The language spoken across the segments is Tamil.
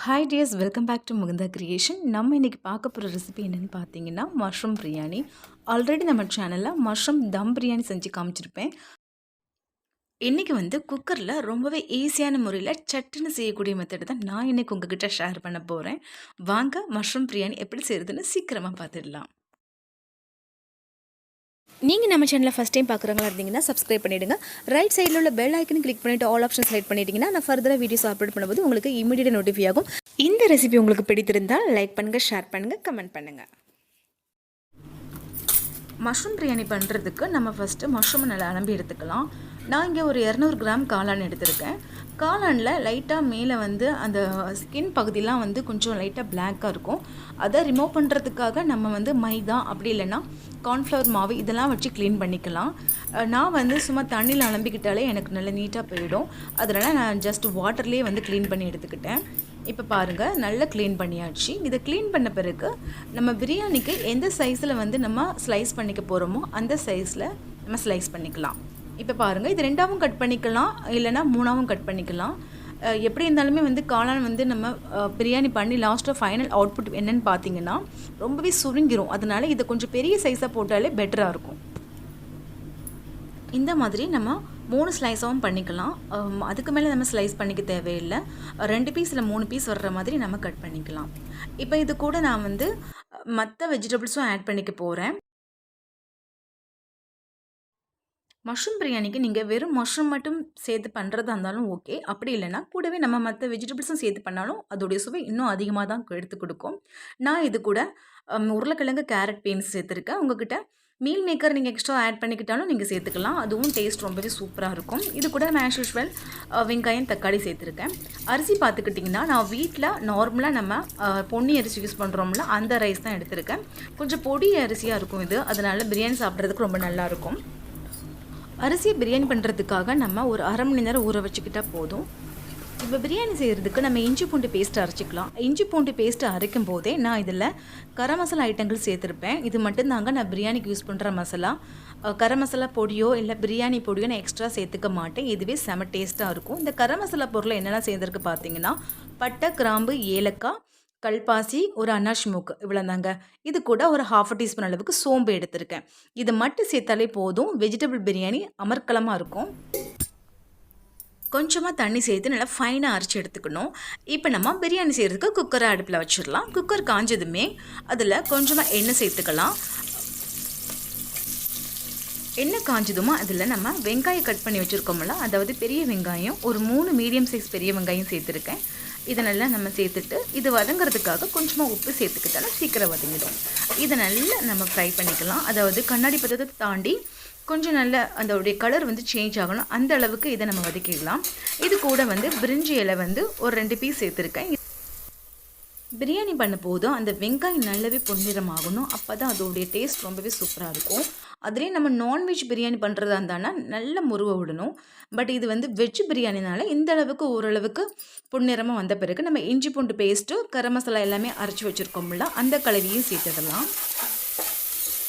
Hi dears, welcome back to Mukunda creation. நம்ம இன்றைக்கி பார்க்க போகிற ரெசிபி என்னென்னு பார்த்தீங்கன்னா மஷ்ரூம் பிரியாணி. ஆல்ரெடி நம்ம சேனலில் மஷ்ரூம் தம் பிரியாணி செஞ்சு காமிச்சிருப்பேன். இன்றைக்கி குக்கரில் ரொம்பவே ஈஸியான முறையில் சட்டுன்னு செய்யக்கூடிய மெத்தட் தான் நான் இன்றைக்கி உங்ககிட்ட ஷேர் பண்ண போகிறேன். வாங்க மஷ்ரூம் பிரியாணி எப்படி செய்கிறதுன்னு சீக்கிரமாக பார்த்துடலாம். நீங்கள் நம்ம சேனலில் ஃபஸ்ட் டைம் பார்க்குறவங்களா இருந்தீங்கன்னா சப்ஸ்கிரைப் பண்ணிவிடுங்க. ரைட் சைடில் உள்ள பெல் ஐக்கன் கிளிக் பண்ணிவிட்டு ஆல் ஆப்ஷன் செலக்ட் பண்ணிட்டீங்கன்னா நான் ஃபர்தராக வீடியோஸ் அப்லோட் பண்ணும்போது உங்களுக்கு இமீடியட் நோட்டிஃபை ஆகும். இந்த ரெசிபி உங்களுக்கு பிடித்திருந்தால் லைக் பண்ணுங்கள், ஷேர் பண்ணுங்கள், கமெண்ட் பண்ணுங்கள். மஷ்ரூம் பிரியாணி பண்ணுறதுக்கு நம்ம ஃபஸ்ட்டு மஷ்ரூமை நல்லா அலம்பி எடுத்துக்கலாம். நான் இங்கே ஒரு 200 கிராம் காளான் எடுத்திருக்கேன். காளானில் லைட்டாக மேலே அந்த ஸ்கின் பகுதியெலாம் கொஞ்சம் லைட்டாக பிளாக்காக இருக்கும். அதை ரிமூவ் பண்ணுறதுக்காக நம்ம மைதா அப்படி இல்லைன்னா கார்ன்ஃப்ளவர் மாவு இதெல்லாம் வச்சு க்ளீன் பண்ணிக்கலாம். நான் சும்மா தண்ணியில் அலம்பிக்கிட்டாலே எனக்கு நல்லா நீட்டாக போயிடும். அதனால் நான் ஜஸ்ட் வாட்டர்லேயே க்ளீன் பண்ணி எடுத்துக்கிட்டேன். இப்போ பாருங்கள், நல்லா க்ளீன் பண்ணியாச்சு. இதை க்ளீன் பண்ண பிறகு நம்ம பிரியாணிக்கு எந்த சைஸில் நம்ம ஸ்லைஸ் பண்ணிக்க போகிறோமோ அந்த சைஸில் நம்ம ஸ்லைஸ் பண்ணிக்கலாம். இப்போ பாருங்கள், இது 2ஆவும் கட் பண்ணிக்கலாம், இல்லைனா 3ஆவும் கட் பண்ணிக்கலாம். எப்படி இருந்தாலுமே காளான் நம்ம பிரியாணி பண்ணி லாஸ்ட்டாக ஃபைனல் அவுட்புட் என்னென்னு பார்த்தீங்கன்னா ரொம்பவே சுருங்கிரும். அதனால இதை கொஞ்சம் பெரிய சைஸாக போட்டாலே பெட்டராக இருக்கும். இந்த மாதிரி நம்ம 3 ஸ்லைஸாகவும் பண்ணிக்கலாம். அதுக்கு மேலே நம்ம ஸ்லைஸ் பண்ணிக்க தேவையில்லை. 2 பீஸ் இல்லை 3 பீஸ் வர்ற மாதிரி நம்ம கட் பண்ணிக்கலாம். இப்போ இது கூட நான் மற்ற வெஜிடபிள்ஸும் ஆட் பண்ணிக்க போகிறேன். மஷ்ரூம் பிரியாணிக்கு நீங்கள் வெறும் மஷ்ரூம் மட்டும் சேர்த்து பண்ணுறதா இருந்தாலும் ஓகே. அப்படி இல்லைனா கூடவே நம்ம மற்ற வெஜிடபிள்ஸும் சேர்த்து பண்ணாலும் அதோடைய சுவை இன்னும் அதிகமாக தான் எடுத்து கொடுக்கும். நான் இது கூட உருளைக்கிழங்கு, கேரட், பீன்ஸ் சேர்த்துருக்கேன். உங்கள்கிட்ட மீல் மேக்கர் நீங்கள் எக்ஸ்ட்ரா ஆட் பண்ணிக்கிட்டாலும் நீங்கள் சேர்த்துக்கலாம். அதுவும் டேஸ்ட் ரொம்பவே சூப்பராக இருக்கும். இது கூட நான் ஆஸ் யூஷுவல் வெங்காயம், தக்காளி சேர்த்துருக்கேன். அரிசி பார்த்துக்கிட்டிங்கன்னா நான் வீட்டில் நார்மலாக நம்ம பொன்னி அரிசி யூஸ் பண்ணுறோம்ல அந்த ரைஸ் தான் எடுத்திருக்கேன். கொஞ்சம் பொடி அரிசியாக இருக்கும் இது, அதனால் பிரியாணி சாப்பிட்றதுக்கு ரொம்ப நல்லாயிருக்கும். அரிசியை பிரியாணி பண்ணுறதுக்காக நம்ம ஒரு அரை மணி நேரம் ஊற வச்சுக்கிட்டால் போதும். இப்போ பிரியாணி செய்கிறதுக்கு நம்ம இஞ்சி பூண்டு பேஸ்ட்டு அரைச்சிக்கலாம். இஞ்சி பூண்டு பேஸ்ட்டு அரைக்கும் போதே நான் இதில் கரம் மசாலா ஐட்டங்கள் சேர்த்துருப்பேன். இது மட்டும்தாங்க நான் பிரியாணிக்கு யூஸ் பண்ணுற மசாலா. கரம் மசாலா பொடியோ இல்லை பிரியாணி பொடியோ நான் எக்ஸ்ட்ரா சேர்த்துக்க மாட்டேன். இதுவே செம டேஸ்ட்டாக இருக்கும். இந்த கரம் மசாலா பொருளை என்னென்ன சேர்ந்துருக்கு பார்த்தீங்கன்னா பட்டை, கிராம்பு, ஏலக்காய், கல்பாசி, ஒரு அன்னாசி மூக்கு, இவ்வளோதாங்க. இது கூட ஒரு 1/2 டீஸ்பூன் அளவுக்கு சோம்பு எடுத்திருக்கேன். இது மட்டும் சேர்த்தாலே போதும், வெஜிடபிள் பிரியாணி அமர்க்கலமாக இருக்கும். கொஞ்சமாக தண்ணி சேர்த்து நல்லா ஃபைனாக அரைச்சி எடுத்துக்கணும். இப்போ நம்ம பிரியாணி செய்கிறதுக்கு குக்கரை அடுப்பில் வச்சிடலாம். குக்கர் காஞ்சதுமே அதில் கொஞ்சமாக எண்ணெய் சேர்த்துக்கலாம். எண்ணெய் காஞ்சதுமோ அதில் நம்ம வெங்காயம் கட் பண்ணி வச்சுருக்கோம்ல, அதாவது பெரிய வெங்காயம் ஒரு 3 மீடியம் சைஸ் பெரிய வெங்காயம் சேர்த்துருக்கேன். இதை நல்லா நம்ம சேர்த்துட்டு இது வதங்கிறதுக்காக கொஞ்சமாக உப்பு சேர்த்துக்கிட்டாலும் சீக்கிரம் வதங்கிடும். இதை நல்லா நம்ம ஃப்ரை பண்ணிக்கலாம். அதாவது கண்ணாடி பதத்தை தாண்டி கொஞ்சம் நல்ல அதோடைய கலர் சேஞ்ச் ஆகணும். அந்த அளவுக்கு இதை நம்ம வதக்கிடலாம். இது கூட பிரிஞ்சி இலை ஒரு 2 பீஸ் சேர்த்துருக்கேன். பிரியாணி பண்ண போதும் அந்த வெங்காயம் நல்லாவே பொன்னிறம் ஆகணும். அப்போ தான் அதோடைய டேஸ்ட் ரொம்பவே சூப்பராக இருக்கும். அதுலேயே நம்ம நான்வெஜ் பிரியாணி பண்ணுறதா இருந்தாலும் நல்ல முருவை விடணும். பட் இது வெஜ் பிரியாணினால இந்த அளவுக்கு ஓரளவுக்கு பொன்னிறமாக வந்த பிறகு நம்ம இஞ்சி பூண்டு பேஸ்ட்டு, கரம் மசாலா எல்லாமே அரைச்சி வச்சுருக்கோம்ல அந்த கலவையும் சேர்த்துடலாம்.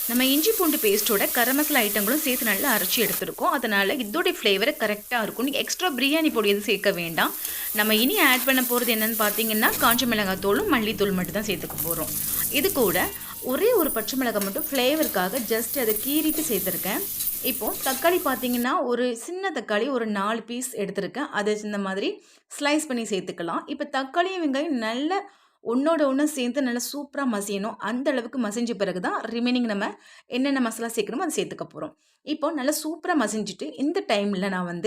நம்ம இஞ்சி பூண்டு பேஸ்ட்டோட கரம் மசாலா ஐட்டங்களும் சேர்த்து நல்லா அரைச்சி எடுத்துருக்கோம். அதனால் இதோடைய ஃப்ளேவர் கரெக்டாக இருக்கும். நீங்கள் எக்ஸ்ட்ரா பிரியாணி பொடி எதுவும் சேர்க்க வேண்டாம். நம்ம இனி ஆட் பண்ண போகிறது என்னென்னு பார்த்தீங்கன்னா காஞ்ச மிளகாய் தூளும் மல்லித்தூள் மட்டும் தான் சேர்த்துக்க போகிறோம். இது கூட ஒரே ஒரு பச்சை மிளகாய் மட்டும் ஃப்ளேவருக்காக ஜஸ்ட் அதை கீறிட்டு சேர்த்துருக்கேன். இப்போது தக்காளி பார்த்தீங்கன்னா ஒரு சின்ன தக்காளி ஒரு 4 பீஸ் எடுத்திருக்கேன். அதை இந்த மாதிரி ஸ்லைஸ் பண்ணி சேர்த்துக்கலாம். இப்போ தக்காளியும் வெங்காயம் நல்ல ஒன்றோட ஒன்று சேர்ந்து நல்லா சூப்பராக மசியணும். அந்த அளவுக்கு மசிஞ்ச பிறகு தான் ரிமைனிங் நம்ம என்னென்ன மசாலா சேர்க்கணுமோ அதை சேர்த்துக்க போகிறோம். இப்போ நல்லா சூப்பராக மசிஞ்சிட்டு இந்த டைமில் நான்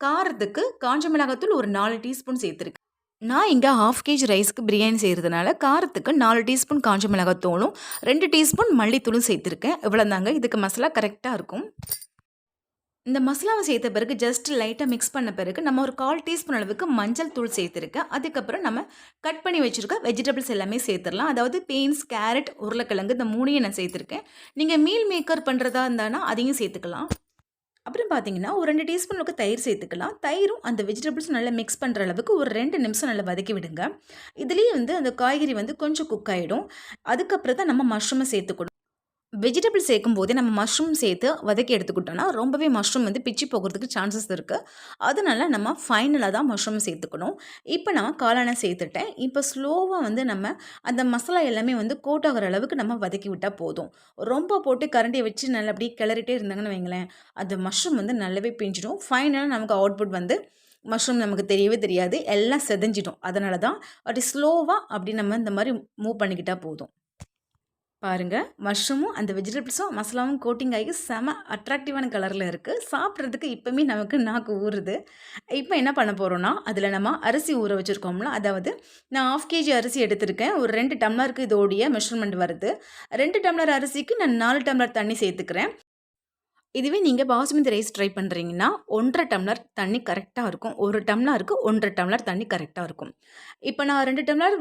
காரத்துக்கு காஞ்ச மிளகாத்தூள் ஒரு 4 டீஸ்பூன் சேர்த்துருக்கேன். நான் இங்கே 1/2 kg ரைஸ்க்கு பிரியாணி செய்கிறதுனால காரத்துக்கு 4 டீஸ்பூன் காஞ்ச மிளகாத்தூளும் 2 டீஸ்பூன் மல்லித்தூளும் சேர்த்துருக்கேன். இவ்வளோதாங்க, இதுக்கு மசாலா கரெக்டாக இருக்கும். இந்த மசாலாவை சேர்த்த பிறகு ஜஸ்ட் லைட்டாக மிக்ஸ் பண்ண பிறகு நம்ம ஒரு 1/4 டீஸ்பூன் அளவுக்கு மஞ்சள் தூள் சேர்த்துருக்கேன். அதுக்கப்புறம் நம்ம கட் பண்ணி வச்சுருக்க வெஜிடபிள்ஸ் எல்லாமே சேர்த்துடலாம். அதாவது பீன்ஸ், கேரட், உருளைக்கிழங்கு இந்த 3ஐயும் நான் சேர்த்துருக்கேன். நீங்கள் மீல் மேக்கர் பண்ணுறதா இருந்தானா அதையும் சேர்த்துக்கலாம். அப்புறம் பார்த்தீங்கன்னா ஒரு 2 டீஸ்பூன் அளவுக்கு தயிர் சேர்த்துக்கலாம். தயிரும் அந்த வெஜிடபிள்ஸும் நல்லா மிக்ஸ் பண்ணுற அளவுக்கு ஒரு 2 நிமிஷம் நல்லா வதக்கி விடுங்க. இதுலேயே அந்த காய்கறி கொஞ்சம் குக் ஆகிடும். அதுக்கப்புறம் தான் நம்ம மஷ்ரூமை சேர்த்துக்கணும். வெஜிடபிள் சேர்க்கும்போதே நம்ம மஷ்ரூம் சேர்த்து வதக்கி எடுத்துக்கிட்டோம்னா, ரொம்பவே மஷ்ரூம் வந்து பிச்சு போகுறதுக்கு சான்சஸ் இருக்கு. அதனால நம்ம ஃபைனலா தான் மஷ்ரூம் சேர்த்துக்கணும். இப்ப நான் காளான சேர்த்துட்டேன். இப்ப ஸ்லோவா வந்து நம்ம அந்த மசாலா எல்லாமே வந்து கோட் ஆகுற அளவுக்கு நம்ம வதக்கி விட்டா போதும். ரொம்ப போட்டு கரண்டிய வச்சு நல்லா அப்படியே கிளறிட்டே இருந்தாங்கன்னு வைங்களேன், அந்த மஷ்ரூம் வந்து நல்லாவே பிஞ்சிடும். ஃபைனலா நமக்கு அவுட்புட் வந்து மஷ்ரூம் நமக்கு தெரியவே தெரியாது. எல்லாம் செதஞ்சிடும். அதனால தான் அப்படி ஸ்லோவா அப்படி நம்ம இந்த மாரி மூவ் பண்ணிக்கிட்டா போதும். பாருங்க. மஷ்ரூமும், அந்த வெஜிடபிள்ஸும், மசாலாவும் கோட்டிங் ஆகி செம அட்ராக்டிவான கலர்ல இருக்கு. சாப்பிட்றதுக்கு இப்பமே நமக்கு நாக்கு ஊறுது. இப்ப என்ன பண்ண போறோம்னா, அதில நம்ம அரிசி ஊற வச்சிருக்கோம்ல, அதாவது நான் 1/2 கேஜி அரிசி எடுத்திருக்கேன். ஒரு 2 டம்ளருக்கு இதோடைய மெஷர்மென்ட் வருது. 2 டம்ளர் அரிசிக்கு நான் 4 டம்ளர் தண்ணி சேர்த்துக்கிறேன். இதுவே நீங்க பாசுமதி ரைஸ் ட்ரை பண்றீங்கன்னா, 1 1/2 டம்ளர் தண்ணி கரெக்ட்டா இருக்கும். 1 டம்ளருக்கு 1 1/2 டம்ளர் தண்ணி கரெக்ட்டா இருக்கும். இப்ப நான் 2 டம்ளர்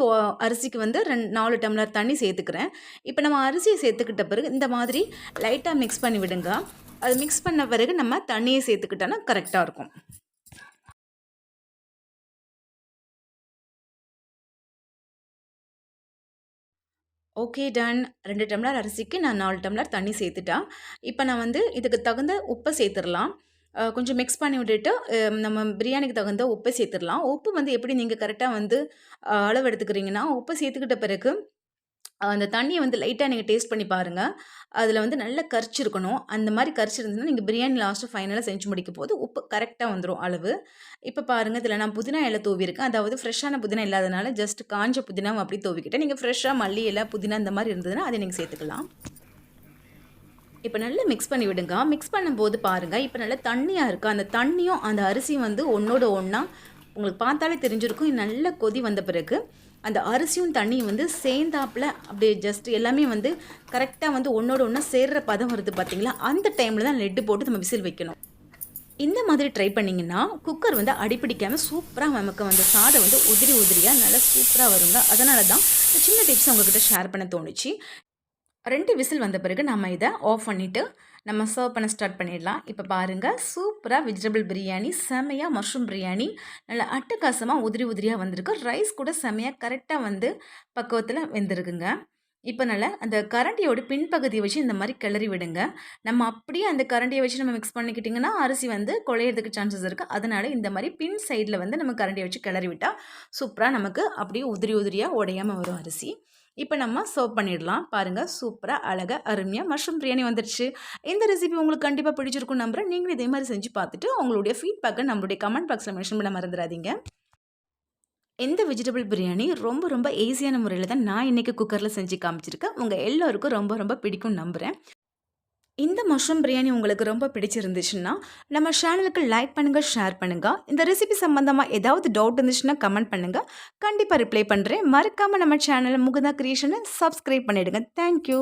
அரிசிக்கு வந்து 4 டம்ளர் தண்ணி சேர்த்துக்கிறேன். இப்ப நம்ம அரிசிய சேர்த்துக்கிட்ட பிறகு இந்த மாதிரி லைட்டா மிக்ஸ் பண்ணி விடுங்க. அது மிக்ஸ் பண்ண பிறகு நம்ம தண்ணிய சேர்த்துக்கிட்டோம்னா கரெக்ட்டா இருக்கும். Okay done. 2 டம்ளர் அரிசிக்கு நான் 4 டம்ளர் தண்ணி சேர்த்துட்டா. இப்ப நான் வந்து இதுக்கு தகுந்த உப்ப சேர்த்துறலாம். கொஞ்சம் மிக்ஸ் பண்ணி விட்டுட்டு, நம்ம பிரியாணிக்கு தகுந்த உப்ப சேர்த்துறலாம். உப்பு வந்து எப்படி நீங்க கரெக்ட்டா வந்து அளவு எடுத்துக்கிறீங்கன்னா, உப்பு சேர்த்துக்கிட்ட பிறகு அந்த தண்ணிய வந்து லைட்டா நீங்க டேஸ்ட் பண்ணி பாருங்க. அதில வந்து நல்லா கரிச்சிருக்கணும். அந்த மாரி கரிச்சிருந்ததுன்னா, நீங்க பிரியாணி லாஸ்ட்டு ஃபைனலா செஞ்சு முடிக்கும்போது உப்பு கரெக்ட்டா வந்துரும் அளவு. இப்ப பாருங்க, இதில நான் புதினா இலை தூவியிருக்கேன். அதாவது ஃப்ரெஷ்ஷான புதினா இல்லாதனால ஜஸ்ட் காஞ்ச புதினாவ அப்படியே தூவிக்கிட்டேன். நீங்க ஃப்ரெஷ்ஷா மல்லி இலை, புதினா இந்த மாரி இருந்ததுன்னா, அத நீங்க சேர்த்துக்கலாம். இப்ப நல்லா மிக்ஸ் பண்ணி விடுங்க. மிக்ஸ் பண்ணும்போது பாருங்க, இப்ப நல்லா தண்ணியா இருக்கு. அந்த தண்ணியும், அந்த அரிசியும் வந்து ஒண்ணோட ஒண்ணா உங்களுக்கு பார்த்தாலே தெரிஞ்சிருக்கும். நல்ல கொதி வந்த பிறகு, அந்த அரிசியும் தண்ணியும் வந்து சேர்ந்தாப்புல அப்படியே ஜஸ்ட் எல்லாமே வந்து கரெக்ட்டா வந்து ஒண்ணோட ஒண்ணா சேர்ற பதம் வருது பார்த்தீங்களா? அந்த டைம்ல தான் லிட் போட்டு நம்ம விசில் வைக்கணும். இந்த மாதிரி ட்ரை பண்ணீங்கன்னா, குக்கர் வந்து அடிபிடிக்காம சூப்பரா நமக்கு வந்து சாதம் வந்து உதிரி உதிரியா நல்லா சூப்பரா வருங்க. அதனால தான் இந்த சின்ன டிப்ஸ் உங்ககிட்ட ஷேர் பண்ண தோணுச்சு. 2 விசில் வந்த பிறகு நம்ம இத ஆஃப் பண்ணிட்டு, நம்ம சர்வ் பண்ண ஸ்டார்ட் பண்ணிடலாம். இப்ப பாருங்க, சூப்பரா வெஜிடபிள் பிரியாணி, செமையா மஷ்ரூம் பிரியாணி, நல்லா அட்டகாசமா உதிரி உதிரியா வந்திருக்கு. ரைஸ் கூட செமையா கரெக்ட்டா வந்து பக்குவத்தில வெந்திருக்குங்க. இப்ப நல்லா அந்த கரண்டியோட பின்பகுதிய வச்சு இந்த மாரி கிளறி விடுங்க. நம்ம அப்படியே அந்த கரண்டிய வச்சு நம்ம மிக்ஸ் பண்ணிக்கிட்டிங்கன்னா, அரிசி வந்து குழையறதுக்கு சான்சஸ் இருக்கு. அதனால இந்த மாரி பின் சைட்ல வந்து நம்ம கரண்டிய வச்சு கிளறி விட்டா, சூப்பரா நமக்கு அப்படியே உதிரி உதிரியா உடையாம வரும் அரிசி. இப்ப நம்ம சர்வ் பண்ணிடலாம். பாருங்க சூப்பரா, அழகா, அருமையா மஷ்ரூம் பிரியாணி வந்துருச்சு. இந்த ரெசிபி உங்களுக்கு கண்டிப்பா பிடிச்சிருக்கும்னு நம்புறேன். நீங்களும் இதே மாரி செஞ்சு பார்த்துட்டு, உங்களுடைய ஃபீட்பேக்க நம்மளுடைய கமெண்ட் பாக்ஸ்ல மென்ஷன் பண்ண மறந்துறாதீங்க. இந்த வெஜிடபிள் பிரியாணி ரொம்ப ரொம்ப ஈஸியான முறையில தான் நான் இன்னைக்கு குக்கர்ல செஞ்சு காமிச்சிருக்கேன். உங்க எல்லோருக்கும் ரொம்ப ரொம்ப பிடிக்கும்னு நம்புறேன். இந்த மஷ்ரூம் பிரியாணி உங்களுக்கு ரொம்ப பிடிச்சிருந்துச்சுன்னா, நம்ம சேனலுக்கு லைக் பண்ணுங்க, ஷேர் பண்ணுங்க. இந்த ரெசிபி சம்பந்தமா ஏதாவது டவுட் இருந்துச்சுன்னா கமெண்ட் பண்ணுங்க. கண்டிப்பா ரிப்ளை பண்றேன். மறக்காம நம்ம சேனல் முகுந்தா கிரியேஷன சப்ஸ்கிரைப் பண்ணிடுங்க. Thank you.